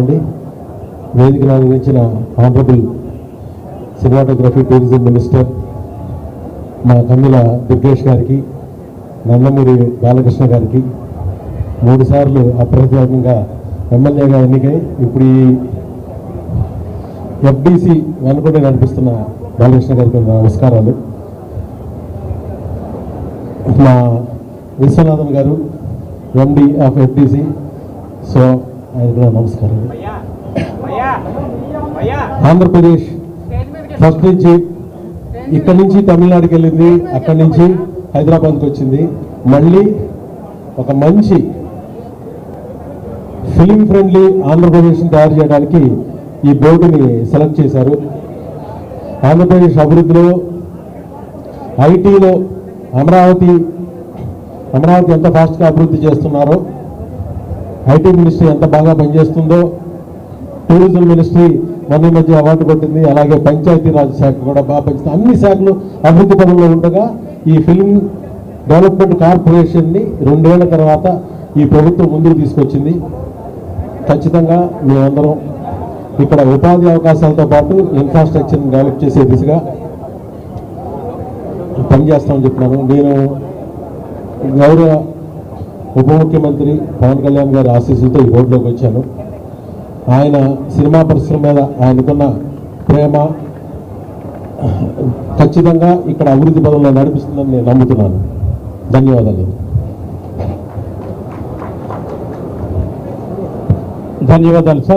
అండి. వేదికను అందించిన ఆనరబుల్ సినిమాటోగ్రఫీ టూరిజం మినిస్టర్ మా కన్నుల దుర్గేష్ గారికి, నందమూరి బాలకృష్ణ గారికి, 3 సార్లు అప్రతిహతంగా ఎమ్మెల్యేగా ఎన్నికై ఇప్పుడు ఈ ఎఫ్డిసి వెనుకొండ నడిపిస్తున్న బాలకృష్ణ గారికి నమస్కారాలు. మా విశ్వనాథన్ గారు ఎండి ఆఫ్ ఎఫ్డిసి, సో ఆయన కూడా నమస్కారం. ఆంధ్రప్రదేశ్ ఫస్ట్ నుంచి ఇక్కడి నుంచి తమిళనాడుకి వెళ్ళింది, అక్కడి నుంచి హైదరాబాద్కి వచ్చింది. మళ్ళీ ఒక మంచి ఫిలిం ఫ్రెండ్లీ ఆంధ్రప్రదేశ్ని తయారు చేయడానికి ఈ బోర్డుని సెలెక్ట్ చేశారు. ఆంధ్రప్రదేశ్ అభివృద్ధిలో ఐటీలో అమరావతి ఎంత ఫాస్ట్గా అభివృద్ధి చేస్తున్నారో, ఐటీ మినిస్ట్రీ ఎంత బాగా పనిచేస్తుందో, టూరిజం మినిస్ట్రీ మొన్న మధ్య అవార్డు కొట్టింది, అలాగే పంచాయతీరాజ్ శాఖ కూడా బాగా పనిచేస్తుంది. అన్ని శాఖలు అభివృద్ధి పనుల్లో ఉండగా ఈ ఫిల్మ్ డెవలప్మెంట్ కార్పొరేషన్ని 2 ఏళ్ల తర్వాత ఈ ప్రభుత్వం ముందుకు తీసుకొచ్చింది. ఖచ్చితంగా మేమందరం ఇక్కడ ఉపాధి అవకాశాలతో పాటు ఇన్ఫ్రాస్ట్రక్చర్ని డెవలప్ చేసే దిశగా పనిచేస్తామని చెప్తున్నాను. నేను గౌరవ ఉప ముఖ్యమంత్రి పవన్ కళ్యాణ్ గారి ఆశీస్సులతో ఈ బోర్డులోకి వచ్చాను. ఆయన సినిమా పరిశ్రమ మీద ఆయనకున్న ప్రేమ ఖచ్చితంగా ఇక్కడ అభివృద్ధి పదంలో నడిపిస్తుందని నేను నమ్ముతున్నాను. ధన్యవాదాలు. ధన్యవాదాలు సార్.